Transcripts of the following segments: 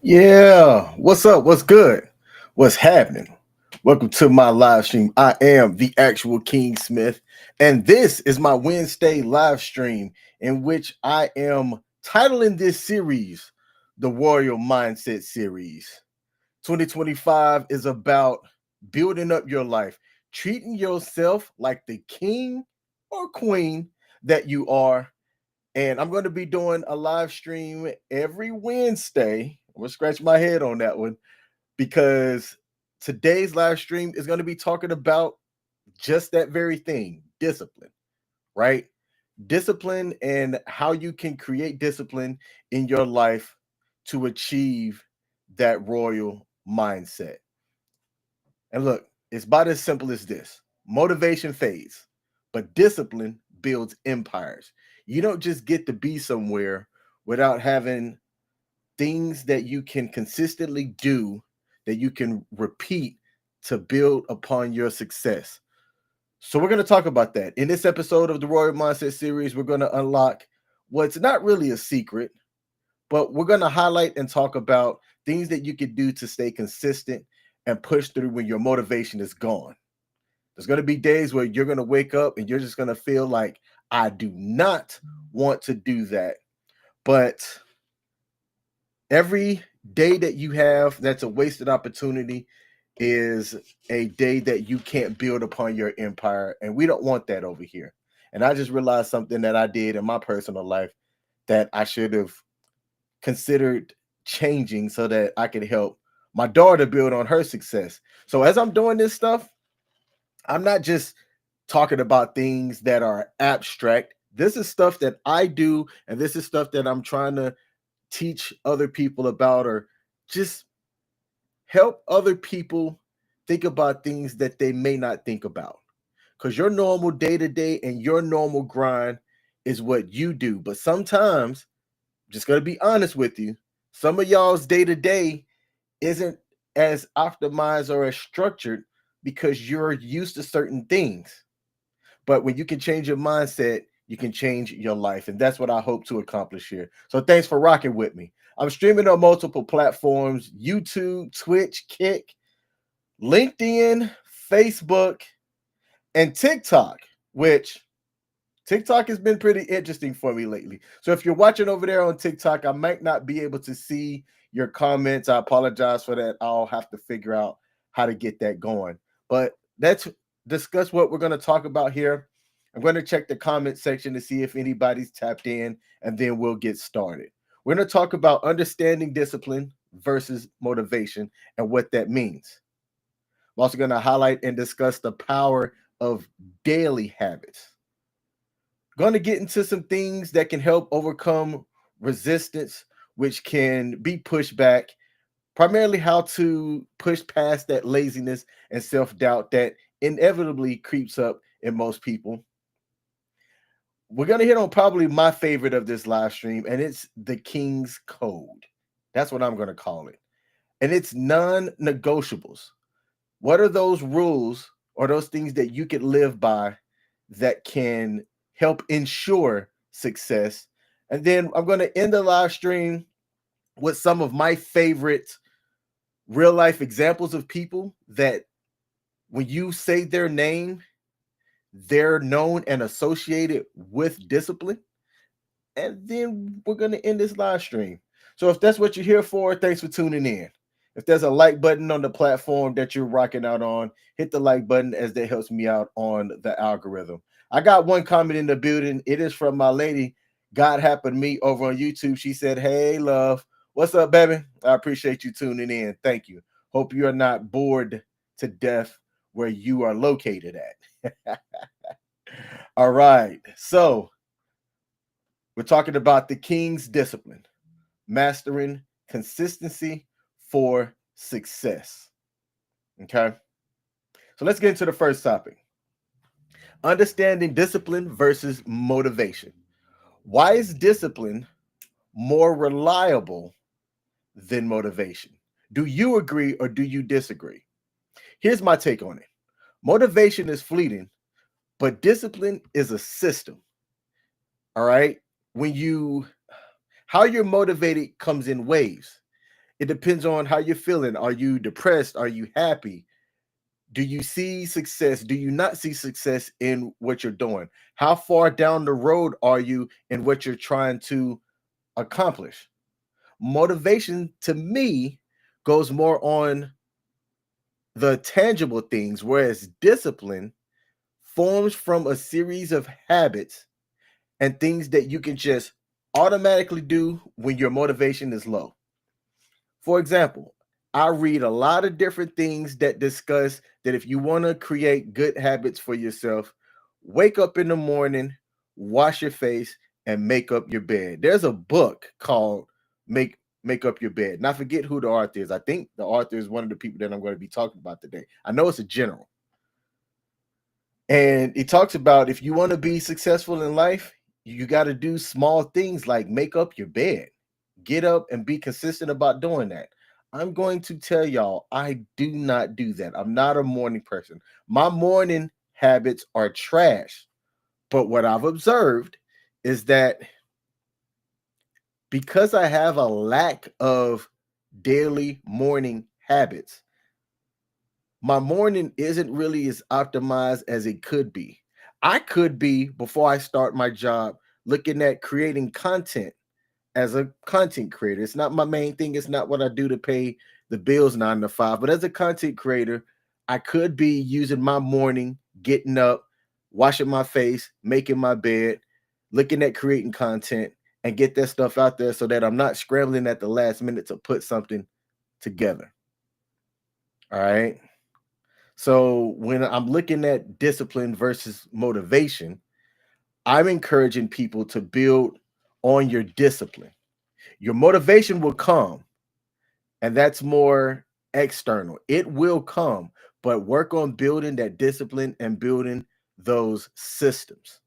Yeah, what's up? What's good? What's happening? Welcome to my live stream. I am the actual King Smith, and this is my Wednesday live stream in which I am titling this series the Royal Mindset Series. 2025 is about building up your life, treating yourself like the king or queen that you are. And I'm going to be doing a live stream every Wednesday. I'm going to scratch my head on that one because today's live stream is going to be talking about just that very thing, discipline, right? Discipline and how you can create discipline in your life to achieve that royal mindset. And look, it's about as simple as this. Motivation fades, but discipline builds empires. You don't just get to be somewhere without having things that you can consistently do, that you can repeat to build upon your success. So we're going to talk about that. In this episode of the Royal Mindset series, we're going to unlock what's not really a secret, but we're going to highlight and talk about things that you can do to stay consistent and push through when your motivation is gone. There's going to be days where you're going to wake up and you're just going to feel like, I do not want to do that. But every day that you have that's a wasted opportunity is a day that you can't build upon your empire. And we don't want that over here. And I just realized something that I did in my personal life that I should have considered changing so that I could help my daughter build on her success. So as I'm doing this stuff, I'm not just talking about things that are abstract. This is stuff that I do, and this is stuff that I'm trying to teach other people about, or just help other people think about things that they may not think about. Because your normal day-to-day and your normal grind is what you do. But sometimes, just going to be honest with you, some of y'all's day-to-day isn't as optimized or as structured because you're used to certain things. But when you can change your mindset, you can change your life. And that's what I hope to accomplish here. So thanks for rocking with me. I'm streaming on multiple platforms: YouTube, Twitch, Kick, LinkedIn, Facebook, and TikTok, which TikTok has been pretty interesting for me lately. So if you're watching over there on TikTok, I might not be able to see your comments. I apologize for that. I'll have to figure out how to get that going. But let's discuss what we're going to talk about here. I'm going to check the comment section to see if anybody's tapped in, and then we'll get started. We're going to talk about understanding discipline versus motivation and what that means. I'm also going to highlight and discuss the power of daily habits. Going to get into some things that can help overcome resistance, which can be pushed back, primarily how to push past that laziness and self-doubt that inevitably creeps up in most people. We're going to hit on probably my favorite of this live stream, and it's the King's Code. That's what I'm going to call it. And it's non-negotiables. What are those rules or those things that you could live by that can help ensure success? And then I'm going to end the live stream with some of my favorite real life examples of people that when you say their name, they're known and associated with discipline. And then we're going to end this live stream. So if that's what you're here for, thanks for tuning in. If there's a like button on the platform that you're rocking out on, hit the like button, as that helps me out on the algorithm. I got one comment in the building. It is from my lady, God happened to me over on YouTube. She said, "Hey, love, what's up, baby? I appreciate you tuning in. Thank you. Hope you are not bored to death where you are located at." All right. So we're talking about the King's discipline, mastering consistency for success. Okay. So let's get into the first topic. Understanding discipline versus motivation. Why is discipline more reliable than motivation? Do you agree or do you disagree? Here's my take on it. Motivation is fleeting, but discipline is a system. All right. How you're motivated comes in waves. It depends on how you're feeling. Are you depressed? Are you happy? Do you see success? Do you not see success in what you're doing? How far down the road are you in what you're trying to accomplish? Motivation to me goes more on the tangible things, whereas discipline forms from a series of habits and things that you can just automatically do when your motivation is low. For example, I read a lot of different things that discuss that if you want to create good habits for yourself, wake up in the morning, wash your face, and make up your bed. There's a book called Make Up Your Bed. And I forget who the author is. I think the author is one of the people that I'm going to be talking about today. I know it's a general. And it talks about if you want to be successful in life, you got to do small things like make up your bed. Get up and be consistent about doing that. I'm going to tell y'all, I do not do that. I'm not a morning person. My morning habits are trash. But what I've observed is that because I have a lack of daily morning habits, my morning isn't really as optimized as it could be. I could be, before I start my job, looking at creating content as a content creator. It's not my main thing. It's not what I do to pay the bills 9 to 5. But as a content creator, I could be using my morning, getting up, washing my face, making my bed, looking at creating content and get that stuff out there so that I'm not scrambling at the last minute to put something together. All right. So when I'm looking at discipline versus motivation, I'm encouraging people to build on your discipline. Your motivation will come, and that's more external. It will come, but work on building that discipline and building those systems.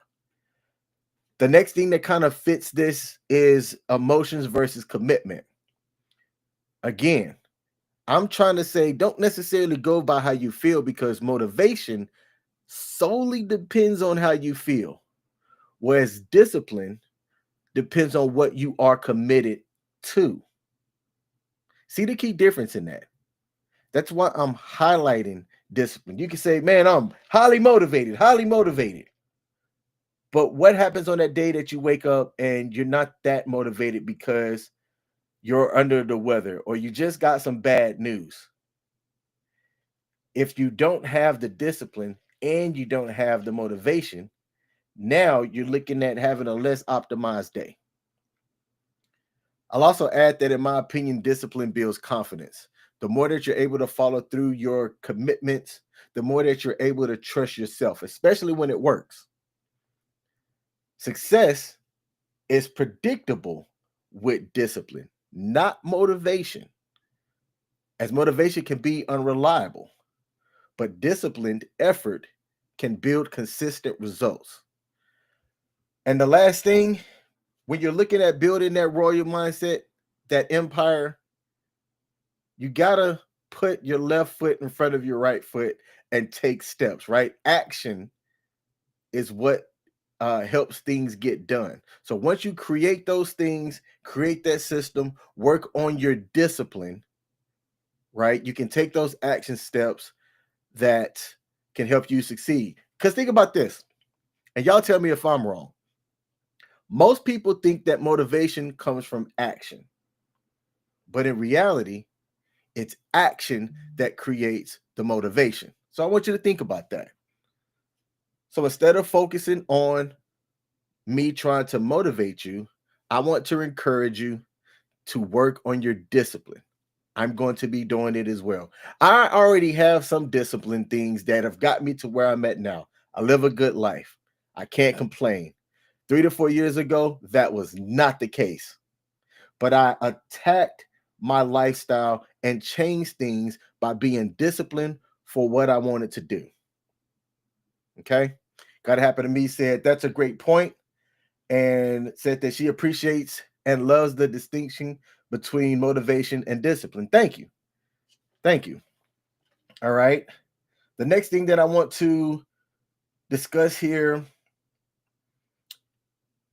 The next thing that kind of fits this is emotions versus commitment. Again, I'm trying to say don't necessarily go by how you feel because motivation solely depends on how you feel, whereas discipline depends on what you are committed to. See the key difference in that? That's why I'm highlighting discipline. You can say, man, I'm highly motivated, highly motivated. But what happens on that day that you wake up and you're not that motivated because you're under the weather or you just got some bad news? If you don't have the discipline and you don't have the motivation, now you're looking at having a less optimized day. I'll also add that, in my opinion, discipline builds confidence. The more that you're able to follow through your commitments, the more that you're able to trust yourself, especially when it works. Success is predictable with discipline, not motivation, as motivation can be unreliable, but disciplined effort can build consistent results. And the last thing, when you're looking at building that royal mindset, that empire, you gotta put your left foot in front of your right foot and take steps, right? Action is what helps things get done. So once you create those things, create that system, work on your discipline, right? You can take those action steps that can help you succeed. Because think about this, and y'all tell me if I'm wrong. Most people think that motivation comes from action, but in reality, it's action that creates the motivation. So I want you to think about that. So instead of focusing on me trying to motivate you. I want to encourage you to work on your discipline. I'm going to be doing it as well. I already have some discipline things that have got me to where I'm at now. I live a good life. I can't complain. 3 to 4 years ago, that was not the case. But I attacked my lifestyle and changed things by being disciplined for what I wanted to do. Okay. Got to happen to me said that's a great point, and said that she appreciates and loves the distinction between motivation and discipline. Thank you. Thank you. All right. The next thing that I want to discuss here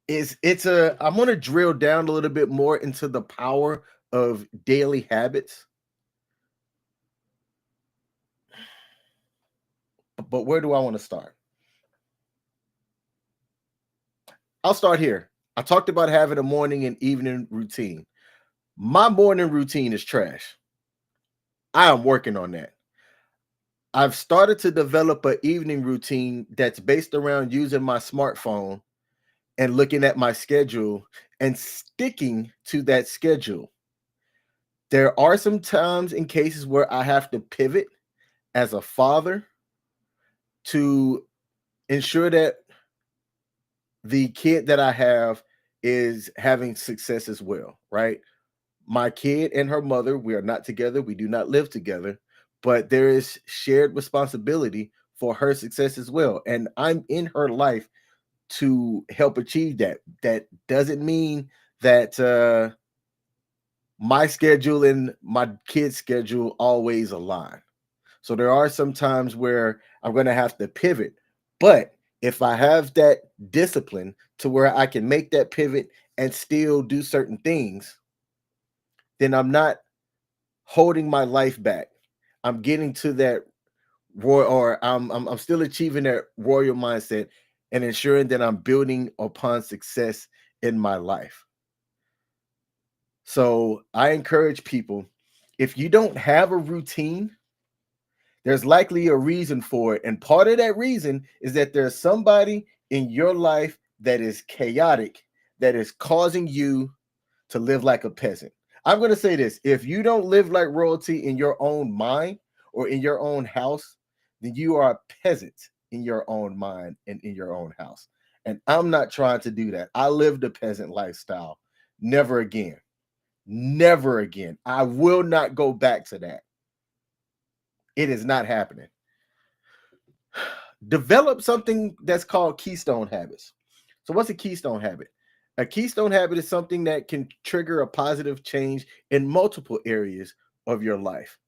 is I'm going to drill down a little bit more into the power of daily habits. But where do I want to start? I'll start here. I talked about having a morning and evening routine. My morning routine is trash. I am working on that. I've started to develop an evening routine that's based around using my smartphone and looking at my schedule and sticking to that schedule. There are some times in cases where I have to pivot as a father to ensure that the kid that I have is having success as well, right? My kid and her mother, we are not together. We do not live together, but there is shared responsibility for her success as well. And I'm in her life to help achieve that. That doesn't mean that my schedule and my kid's schedule always align. So there are some times where I'm going to have to pivot. But if I have that discipline to where I can make that pivot and still do certain things, then I'm not holding my life back. I'm getting to that royal, or I'm still achieving that royal mindset and ensuring that I'm building upon success in my life. So I encourage people, if you don't have a routine, there's likely a reason for it. And part of that reason is that there's somebody in your life that is chaotic, that is causing you to live like a peasant. I'm going to say this: if you don't live like royalty in your own mind or in your own house, then you are a peasant in your own mind and in your own house. And I'm not trying to do that. I lived a peasant lifestyle. Never again. Never again. I will not go back to that. It is not happening. Develop something that's called keystone habits. So, what's a keystone habit? A keystone habit is something that can trigger a positive change in multiple areas of your life.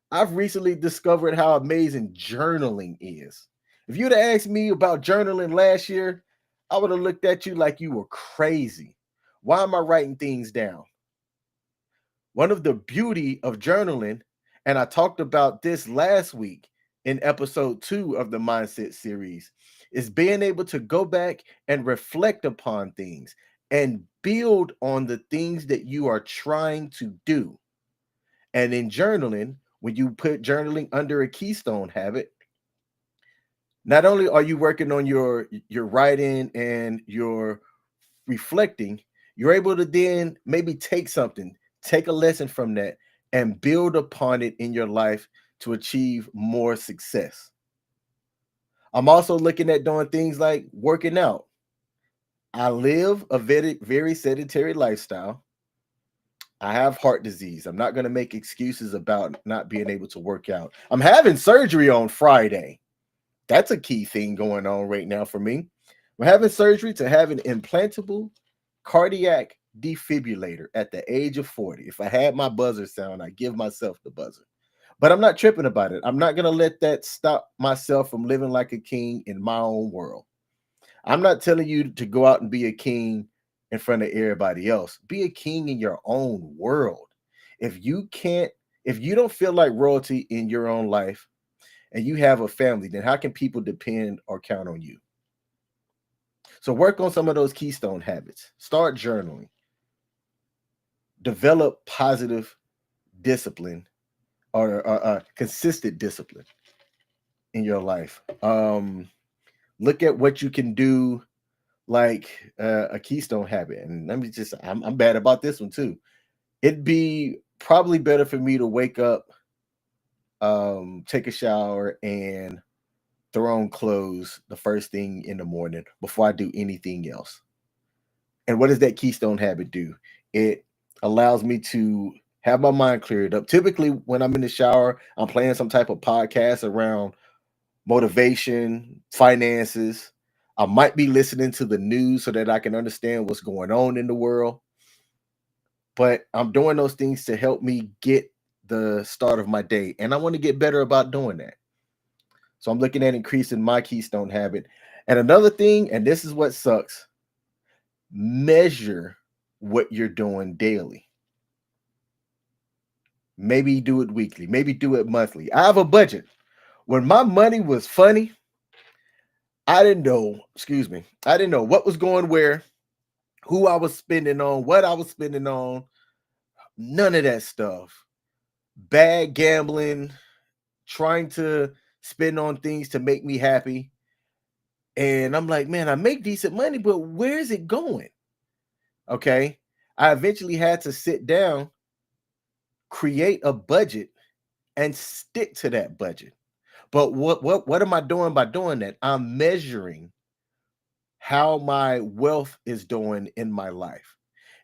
I've recently discovered how amazing journaling is. If you'd have asked me about journaling last year, I would have looked at you like you were crazy. Why am I writing things down? One of the beauty of journaling, and I talked about this last week in episode 2 of the Mindset series, is being able to go back and reflect upon things and build on the things that you are trying to do. And in journaling, when you put journaling under a keystone habit, not only are you working on your writing and your reflecting, you're able to then maybe take something, take a lesson from that, and build upon it in your life to achieve more success. I'm also looking at doing things like working out. I live a very, very sedentary lifestyle. I have heart disease. I'm not going to make excuses about not being able to work out. I'm having surgery on Friday. That's a key thing going on right now for me. I'm having surgery to have an implantable cardiac defibrillator at the age of 40. If I had my buzzer sound, I give myself the buzzer. But I'm not tripping about it. I'm not going to let that stop myself from living like a king in my own world. I'm not telling you to go out and be a king in front of everybody else. Be a king in your own world. If you can't, if you don't feel like royalty in your own life and you have a family, then how can people depend or count on you? So work on some of those keystone habits. Start journaling. Develop positive discipline or consistent discipline in your life. Look at what you can do, like a keystone habit, and let me just, I'm bad about this one too. It'd be probably better for me to wake up, take a shower, and throw on clothes the first thing in the morning before I do anything else. And what does that keystone habit do? It allows me to have my mind cleared up. Typically, when I'm in the shower, I'm playing some type of podcast around motivation, finances. I might be listening to the news so that I can understand what's going on in the world. But I'm doing those things to help me get the start of my day. And I want to get better about doing that. So I'm looking at increasing my keystone habit. And another thing, and this is what sucks, measure what you're doing daily. Maybe do it weekly, maybe do it monthly. I have a budget. When my money was funny, I didn't know, excuse me, I didn't know what was going where, who I was spending on, what I was spending on, none of that stuff. Bad gambling, trying to spend on things to make me happy. And I'm like, man, I make decent money, but where is it going? Okay. I eventually had to sit down, create a budget, and stick to that budget. But what am I doing by doing that? I'm measuring how my wealth is doing in my life.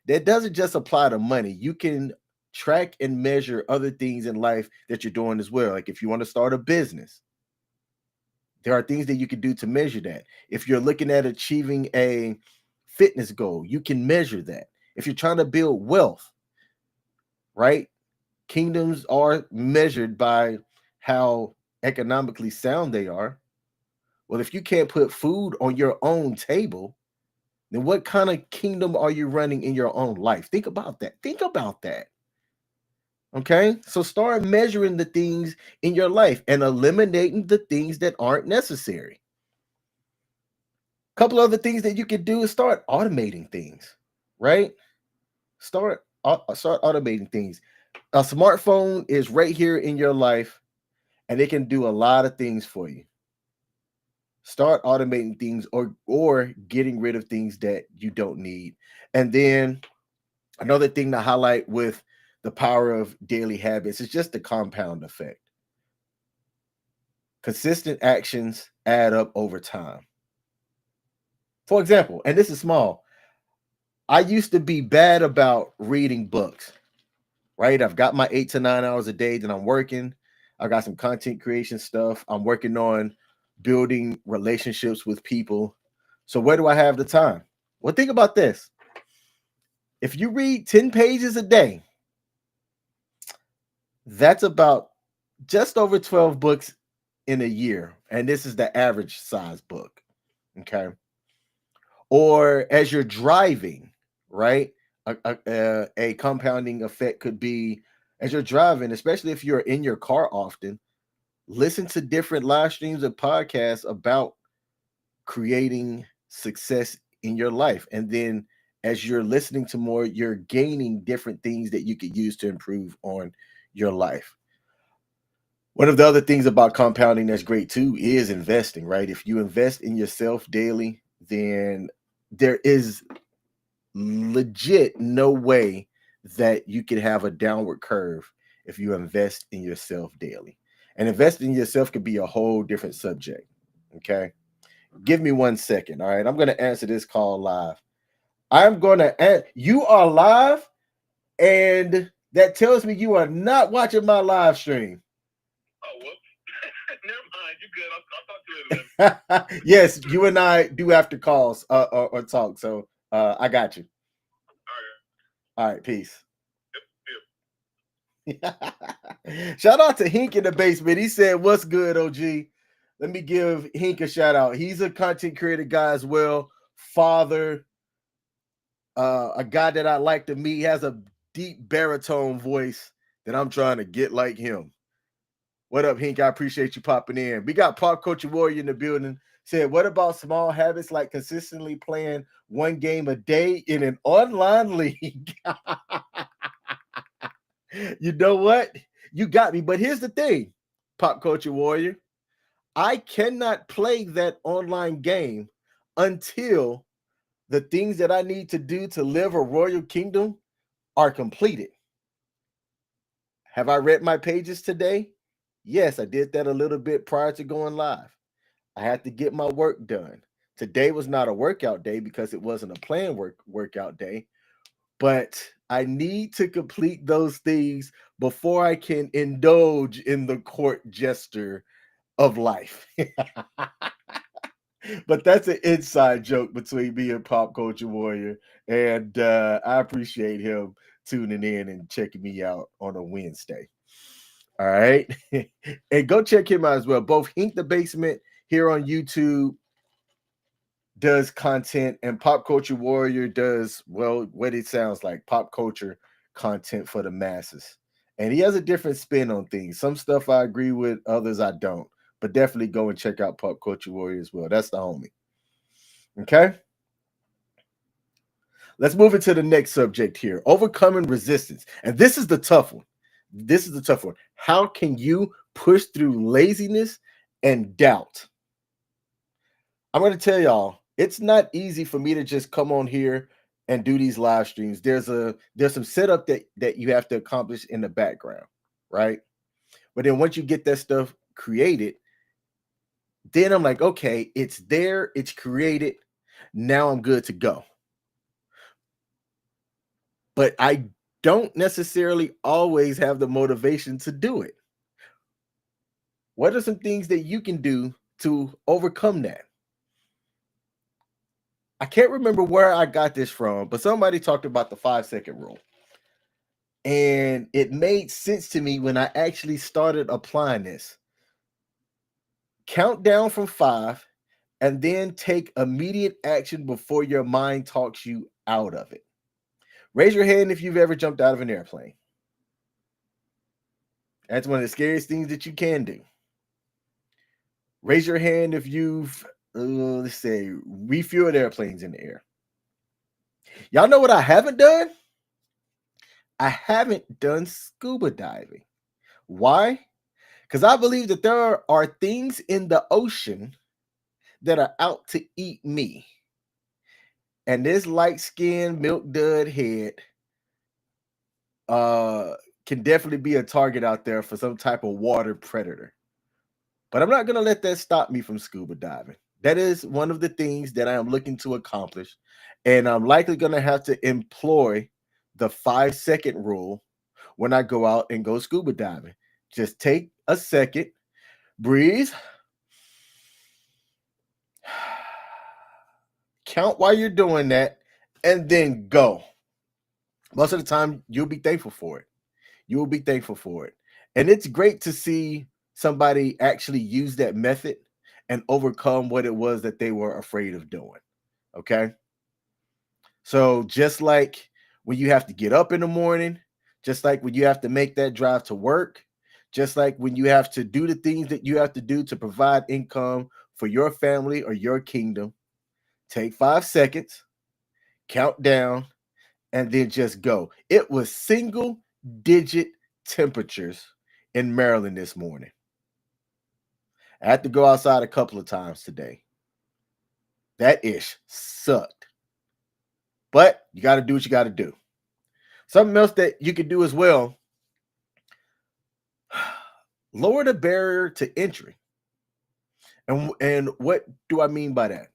That doesn't just apply to money. You can track and measure other things in life that you're doing as well. Like if you want to start a business, there are things that you can do to measure that. If you're looking at achieving a fitness goal, you can measure that. If you're trying to build wealth, right? Kingdoms are measured by how economically sound they are. Well, if you can't put food on your own table, then what kind of kingdom are you running in your own life? Think about that. Think about that. Okay. So start measuring the things in your life and eliminating the things that aren't necessary. A couple other things that you can do is start automating things, right? Start automating things. A smartphone is right here in your life and it can do a lot of things for you. Start automating things or getting rid of things that you don't need. And then another thing to highlight with the power of daily habits is just the compound effect. Consistent actions add up over time. For example, and this is small, I used to be bad about reading books, right? I've got my 8 to 9 hours a day that I'm working. I got some content creation stuff. I'm working on building relationships with people. So where do I have the time? Well, think about this. If you read 10 pages a day, that's about just over 12 books in a year. And this is the average size book. Okay. Or as you're driving, right? A compounding effect could be as you're driving, especially if you're in your car often, listen to different live streams of podcasts about creating success in your life. And then as you're listening to more, you're gaining different things that you could use to improve on your life. One of the other things about compounding that's great too is investing, right? If you invest in yourself daily, then there is legit no way that you can have a downward curve if you invest in yourself daily. And investing in yourself could be a whole different subject. Okay. Give me 1 second. All right. I'm going to answer this call live. I'm going to, you are live, and that tells me you are not watching my live stream. Oh, whoops. Never mind. You good. I'll talk to you later. Yes, you and I do after calls or talk. So I got you. All right. Peace. Shout out to Hink in the basement. He said, "What's good, OG?" Let me give Hink a shout out. He's a content creator guy as well. Father, a guy that I like to meet. He has a deep baritone voice that I'm trying to get like him. What up, Hink? I appreciate you popping in. We got Pop Culture Warrior in the building. Said, what about small habits like consistently playing one game a day in an online league? You know what? You got me. But here's the thing, Pop Culture Warrior. I cannot play that online game until The things that I need to do to live a royal kingdom are completed. Have I read my pages today? Yes, I did that a little bit prior to going live. I had to get my work done. Today was not a workout day because it wasn't a planned workout day, but I need to complete those things before I can indulge in the court jester of life. But that's an inside joke between me and Pop Culture Warrior, and I appreciate him tuning in and checking me out on a Wednesday. All right. And go check him out as well. Both Hink the Basement here on YouTube does content, and Pop Culture Warrior does, well, what it sounds like, pop culture content for the masses. And he has a different spin on things. Some stuff I agree with, others I don't. But definitely go and check out Pop Culture Warrior as well. That's the homie. Okay. Let's move into the next subject here. Overcoming resistance. And this is the tough one. This is the tough one. How can you push through laziness and doubt? I'm going to tell y'all, it's not easy for me to just come on here and do these live streams. There's some setup that you have to accomplish in the background, right? But then once you get that stuff created, then I'm like, okay, it's there, it's created. Now I'm good to go. But I don't necessarily always have the motivation to do it. What are some things that you can do to overcome that? I can't remember where I got this from, but somebody talked about the 5-second rule. And it made sense to me when I actually started applying this. Count down from 5 and then take immediate action before your mind talks you out of it. Raise your hand if you've ever jumped out of an airplane. That's one of the scariest things that you can do. Raise your hand if you've, let's say, refueled airplanes in the air. Y'all know what I haven't done? I haven't done scuba diving. Why? Because I believe that there are things in the ocean that are out to eat me. And this light-skinned, milk dud head can definitely be a target out there for some type of water predator. But I'm not going to let that stop me from scuba diving. That is one of the things that I am looking to accomplish. And I'm likely going to have to employ the 5-second rule when I go out and go scuba diving. Just take a second, breathe, count while you're doing that, and then go. Most of the time, you'll be thankful for it. You will be thankful for it. And it's great to see somebody actually use that method and overcome what it was that they were afraid of doing. Okay. So just like when you have to get up in the morning, just like when you have to make that drive to work, just like when you have to do the things that you have to do to provide income for your family or your kingdom, take 5 seconds, count down, and then just go. It was single digit temperatures in Maryland this morning. I had to go outside a couple of times today. That ish sucked. But you got to do what you got to do. Something else that you could do as well, lower the barrier to entry. And what do I mean by that?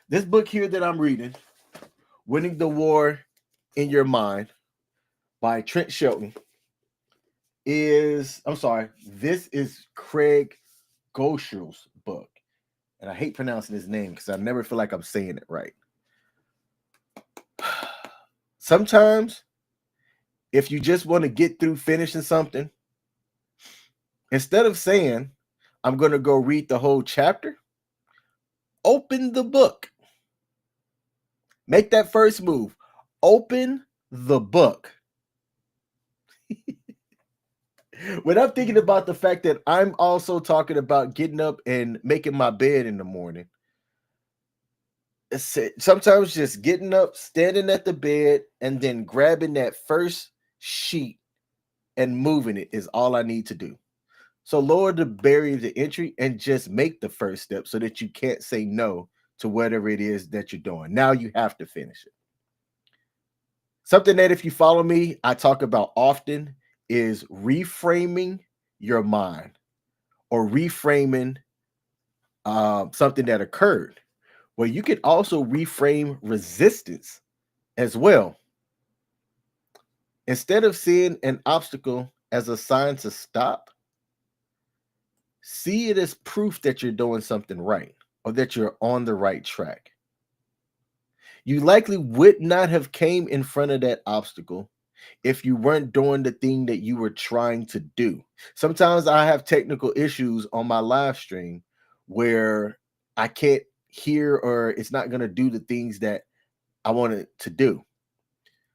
This book here that I'm reading, Winning the War in Your Mind by Trent Shelton, this is Craig Goshel's book. And I hate pronouncing his name because I never feel like I'm saying it right. Sometimes, if you just want to get through finishing something, instead of saying, I'm going to go read the whole chapter, open the book. Make that first move. Open the book. When I'm thinking about the fact that I'm also talking about getting up and making my bed in the morning, sometimes just getting up, standing at the bed, and then grabbing that first sheet and moving it is all I need to do. So lower the barrier to entry and just make the first step so that you can't say no to whatever it is that you're doing. Now you have to finish it. Something that if you follow me, I talk about often is reframing your mind or reframing something that occurred. Well, you could also reframe resistance as well. Instead of seeing an obstacle as a sign to stop, see it as proof that you're doing something right or that you're on the right track. You likely would not have came in front of that obstacle if you weren't doing the thing that you were trying to do. Sometimes I have technical issues on my live stream where I can't hear or it's not going to do the things that I want it to do.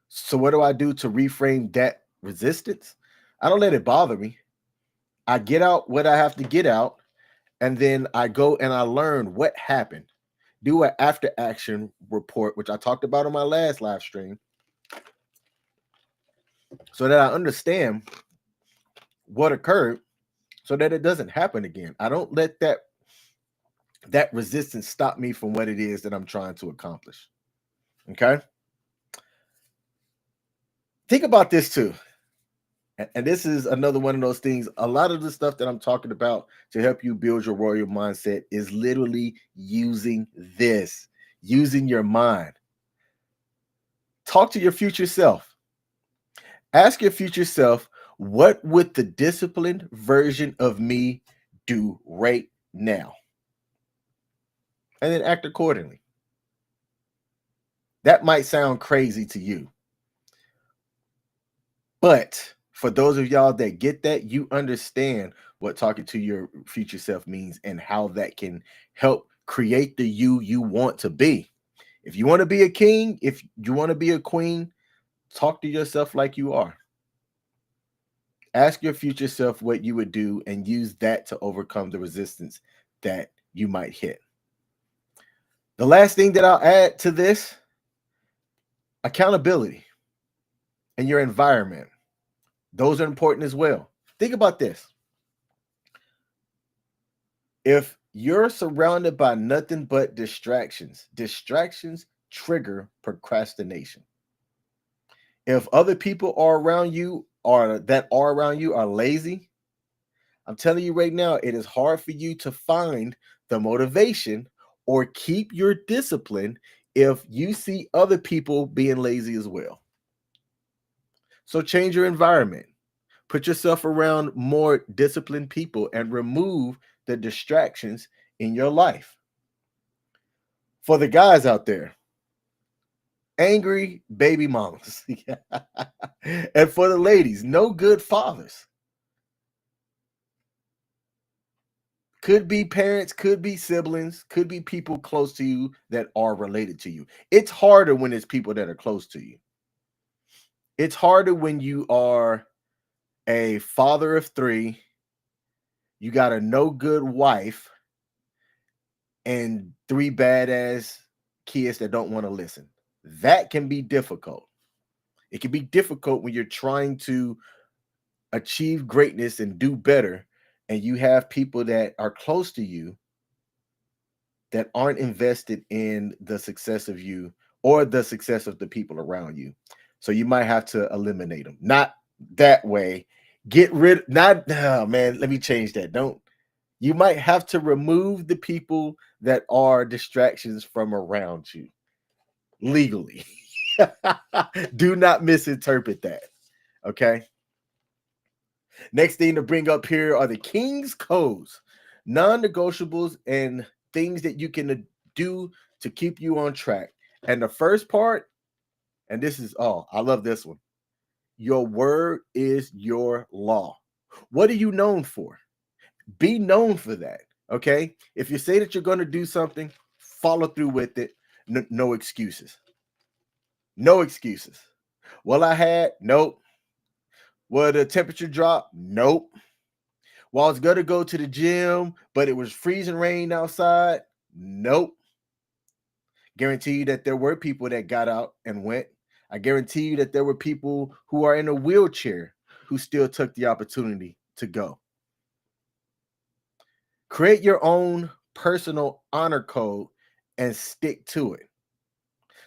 So what do I do to reframe that resistance? I don't let it bother me. I get out what I have to get out, and then I go and I learn what happened. Do an after action report, which I talked about on my last live stream, so that I understand what occurred so that it doesn't happen again. I don't let that resistance stop me from what it is that I'm trying to accomplish. Okay? Think about this too. And this is another one of those things. A lot of the stuff that I'm talking about to help you build your warrior mindset is literally using this, using your mind. Talk to your future self. Ask your future self, what would the disciplined version of me do right now? And then act accordingly. That might sound crazy to you. But for those of y'all that get that, you understand what talking to your future self means and how that can help create the you want to be. If you want to be a king, if you want to be a queen, talk to yourself like you are. Ask your future self what you would do and use that to overcome the resistance that you might hit. The last thing that I'll add to this, accountability and your environment. Those are important as well. Think about this. If you're surrounded by nothing but distractions, distractions trigger procrastination. If other people are around you or that are around you are lazy, I'm telling you right now, it is hard for you to find the motivation or keep your discipline if you see other people being lazy as well. So change your environment. Put yourself around more disciplined people and remove the distractions in your life. For the guys out there, angry baby mamas. And for the ladies, no good fathers. Could be parents, could be siblings, could be people close to you that are related to you. It's harder when it's people that are close to you. It's harder when you are a father of 3, you got a no good wife, and 3 badass kids that don't want to listen. That can be difficult. It can be difficult when you're trying to achieve greatness and do better, and you have people that are close to you that aren't invested in the success of you or the success of the people around you. So you might have to eliminate them. Not that way. Get rid, not, oh man, let me change that. Don't, you might have to remove the people that are distractions from around you legally. Do not misinterpret that. Okay. Next thing to bring up here are the King's Codes, non-negotiables, and things that you can do to keep you on track. And the first part, and this is, oh, I love this one. Your word is your law. What are you known for? Be known for that. Okay. If you say that you're going to do something, follow through with it. No excuses. No excuses. Well, I had, nope. Well, the temperature drop, nope. Well, I was going to go to the gym, but it was freezing rain outside, nope. Guarantee you that there were people that got out and went. I guarantee you that there were people who are in a wheelchair who still took the opportunity to go. Create your own personal honor code and stick to it.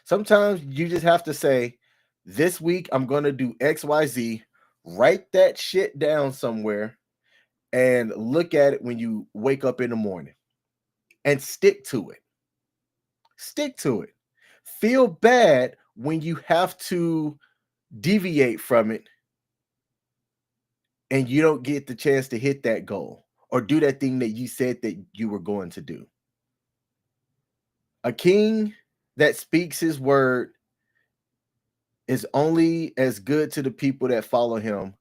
Sometimes you just have to say, this week I'm going to do XYZ, write that shit down somewhere, and look at it when you wake up in the morning and stick to it. Stick to it. Feel bad when you have to deviate from it and you don't get the chance to hit that goal or do that thing that you said that you were going to do. A king that speaks his word is only as good to the people that follow him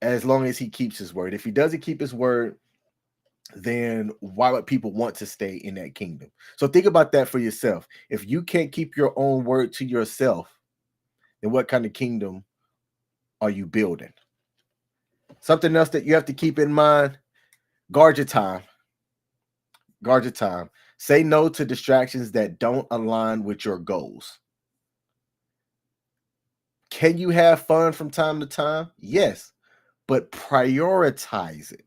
as long as he keeps his word. If he doesn't keep his word, then why would people want to stay in that kingdom? So think about that for yourself. If you can't keep your own word to yourself, then what kind of kingdom are you building? Something else that you have to keep in mind, guard your time. Guard your time. Say no to distractions that don't align with your goals. Can you have fun from time to time? Yes, but prioritize it.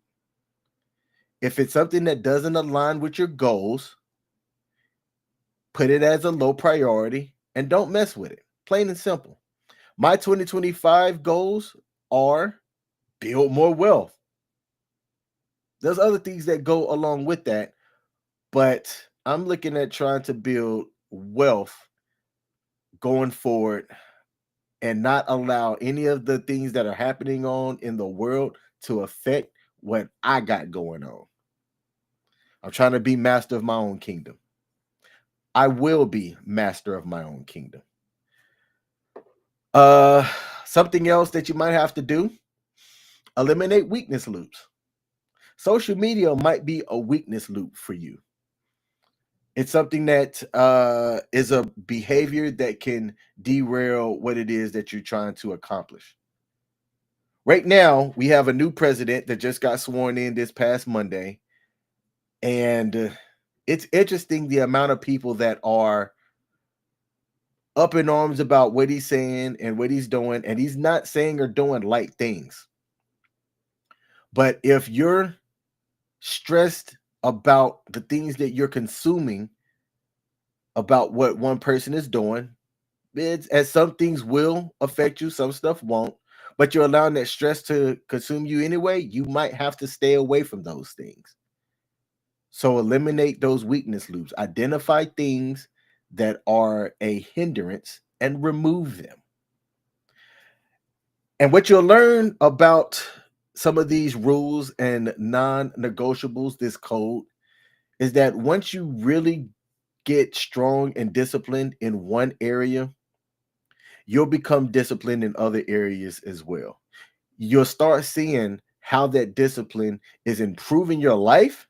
If it's something that doesn't align with your goals, put it as a low priority and don't mess with it. Plain and simple. My 2025 goals are build more wealth. There's other things that go along with that, but I'm looking at trying to build wealth going forward and not allow any of the things that are happening on in the world to affect what I got going on. I'm trying to be master of my own kingdom. I will be master of my own kingdom. Uh Something else that you might have to do, eliminate weakness loops. Social media might be a weakness loop for you. It's something that is a behavior that can derail what it is that you're trying to accomplish. Right now, we have a new president that just got sworn in this past Monday. And it's interesting the amount of people that are up in arms about what he's saying and what he's doing. And he's not saying or doing light things. But if you're stressed about the things that you're consuming, about what one person is doing, as some things will affect you, some stuff won't, but you're allowing that stress to consume you anyway, you might have to stay away from those things. So eliminate those weakness loops, identify things that are a hindrance and remove them. And what you'll learn about some of these rules and non-negotiables, this code, is that once you really get strong and disciplined in one area, you'll become disciplined in other areas as well. You'll start seeing how that discipline is improving your life,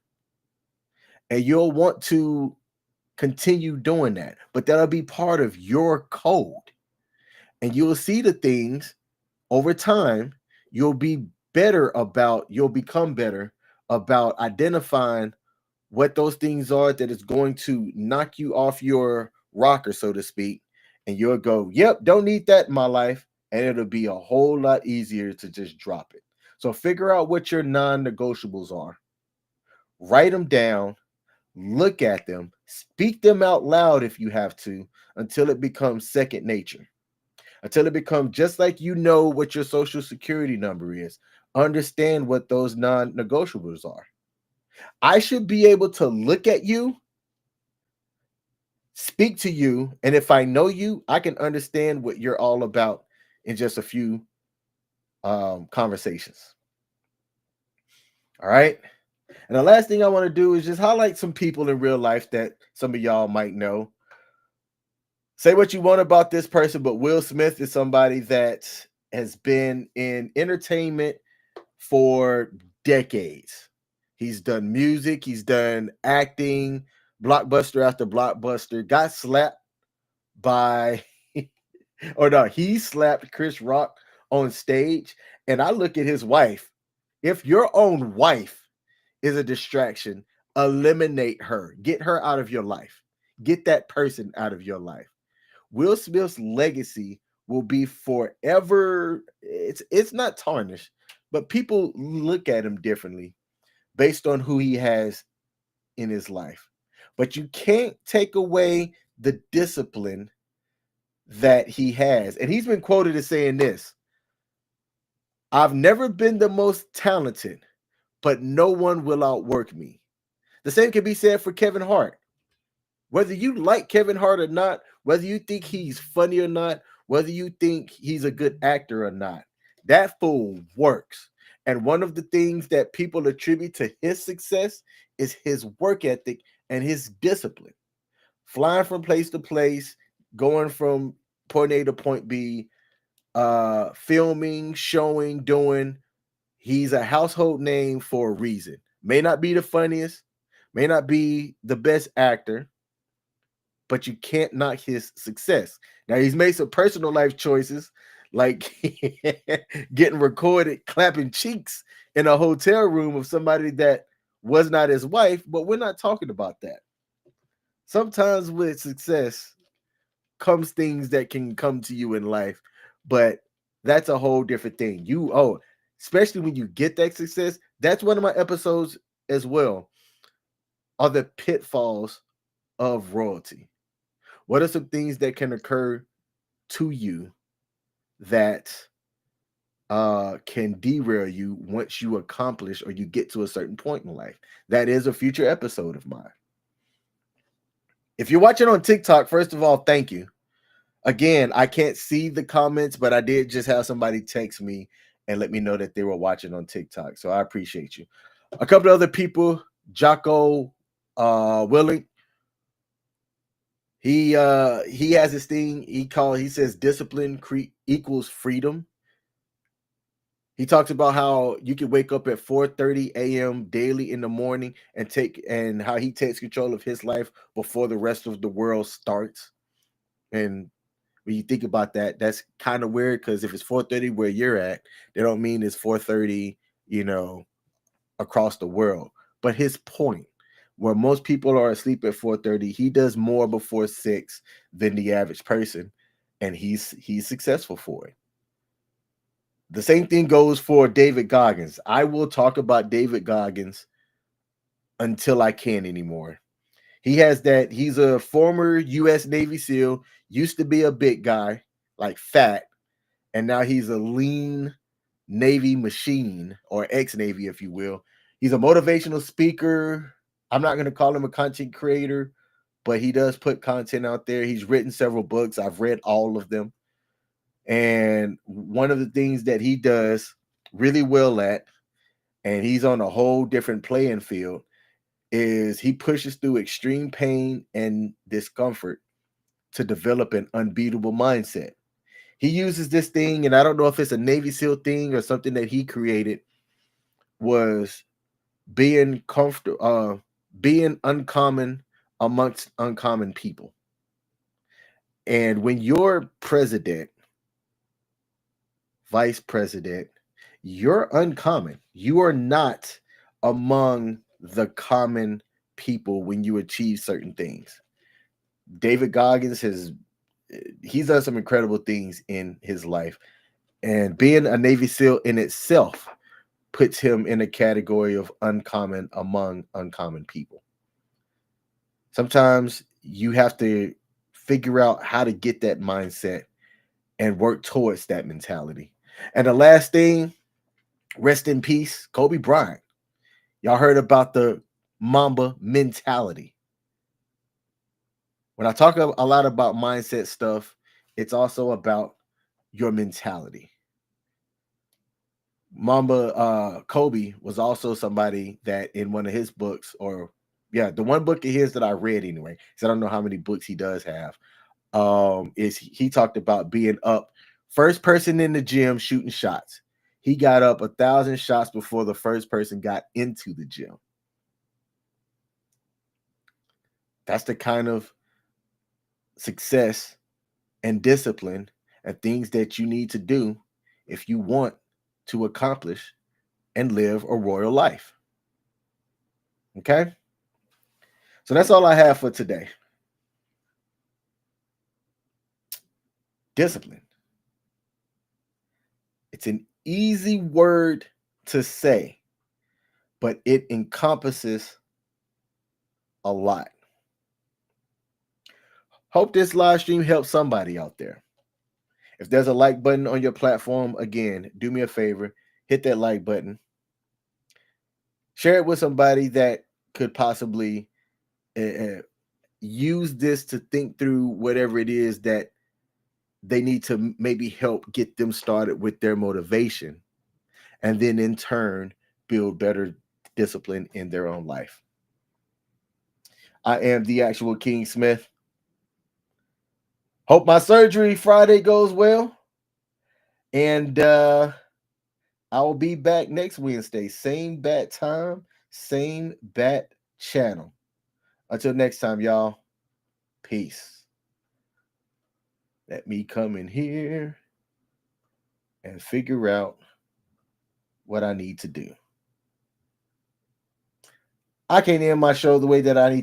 and you'll want to continue doing that. But that'll be part of your code. And you'll see the things over time. You'll become better about identifying what those things are that is going to knock you off your rocker, so to speak. And you'll go, yep, don't need that in my life. And it'll be a whole lot easier to just drop it. So figure out what your non-negotiables are. Write them down, look at them, speak them out loud if you have to, until it becomes second nature. Until it becomes just like you know what your social security number is. Understand what those non-negotiables are. I should be able to look at you, speak to you, and if I know you, I can understand what you're all about in just a few conversations. All right. And the last thing I want to do is just highlight some people in real life that some of y'all might know. Say what you want about this person, but Will Smith is somebody that has been in entertainment for decades. He's done music, he's done acting, blockbuster after blockbuster. Got slapped by, or no, he slapped Chris Rock on stage. And I look at his wife. If your own wife is a distraction, eliminate her. Get her out of your life. Get that person out of your life. Will Smith's legacy will be forever. It's not tarnished, but people look at him differently based on who he has in his life. but you can't take away the discipline that he has. And he's been quoted as saying this: I've never been the most talented, but no one will outwork me. The same can be said for Kevin Hart. Whether you like Kevin Hart or not, whether you think he's funny or not, whether you think he's a good actor or not, that fool works. And one of the things that people attribute to his success is his work ethic and his discipline. Flying from place to place, going from point A to point B, filming, showing, doing. He's a household name for a reason. May not be the funniest, may not be the best actor, but you can't knock his success. Now, he's made some personal life choices, like getting recorded clapping cheeks in a hotel room of somebody that was not his wife, but we're not talking about that. Sometimes with success comes things that can come to you in life, but that's a whole different thing. Especially when you get that success, that's one of my episodes as well, are the pitfalls of royalty. What are some things that can occur to you that can derail you once you accomplish or you get to a certain point in life? That is a future episode of mine. If you're watching on TikTok, first of all, thank you. Again, I can't see the comments, but I did just have somebody text me and let me know that they were watching on TikTok. So I appreciate you. A couple of other people, Jocko Willing, he has this thing he says discipline equals freedom. He talks about how you can wake up at 4:30 a.m. daily in the morning and how he takes control of his life before the rest of the world starts. And when you think about that, that's kind of weird, because if it's 4:30 where you're at, they don't mean it's 4:30, across the world. But his point, where most people are asleep at 4:30, he does more before 6 than the average person, and he's successful for it. The same thing goes for David Goggins. I will talk about David Goggins until I can't anymore. He's a former US Navy SEAL, used to be a big guy, like fat, and now he's a lean Navy machine, or ex-Navy, if you will. He's a motivational speaker. I'm not going to call him a content creator, but he does put content out there. He's written several books. I've read all of them. And one of the things that he does really well at, and he's on a whole different playing field, is he pushes through extreme pain and discomfort to develop an unbeatable mindset. He uses this thing, and I don't know if it's a Navy SEAL thing or something that he created, was being comfortable, being uncommon amongst uncommon people. And when you're president, vice president, you're uncommon. You are not among the common people when you achieve certain things. David Goggins he's done some incredible things in his life. And being a Navy SEAL in itself puts him in a category of uncommon among uncommon people. Sometimes you have to figure out how to get that mindset and work towards that mentality. And the last thing, rest in peace, Kobe Bryant. Y'all heard about the Mamba mentality. When I talk a lot about mindset stuff, it's also about your mentality. Kobe was also somebody that in one of his books, or the one book of his that I read anyway, because I don't know how many books he does have, is he talked about being up first person in the gym shooting shots. He got up 1,000 shots before the first person got into the gym. That's the kind of success and discipline and things that you need to do if you want to accomplish and live a royal life. Okay? So that's all I have for today. Discipline. It's an easy word to say, but it encompasses a lot. Hope this live stream helps somebody out there. If there's a like button on your platform, again, do me a favor, hit that like button. Share it with somebody that could possibly use this to think through whatever it is that they need to maybe help get them started with their motivation, and then in turn build better discipline in their own life. I am the actual King Smith. Hope my surgery Friday goes well. And I will be back next Wednesday. Same bat time, same bat channel. Until next time, y'all. Peace. Let me come in here and figure out what I need to do. I can't end my show the way that I need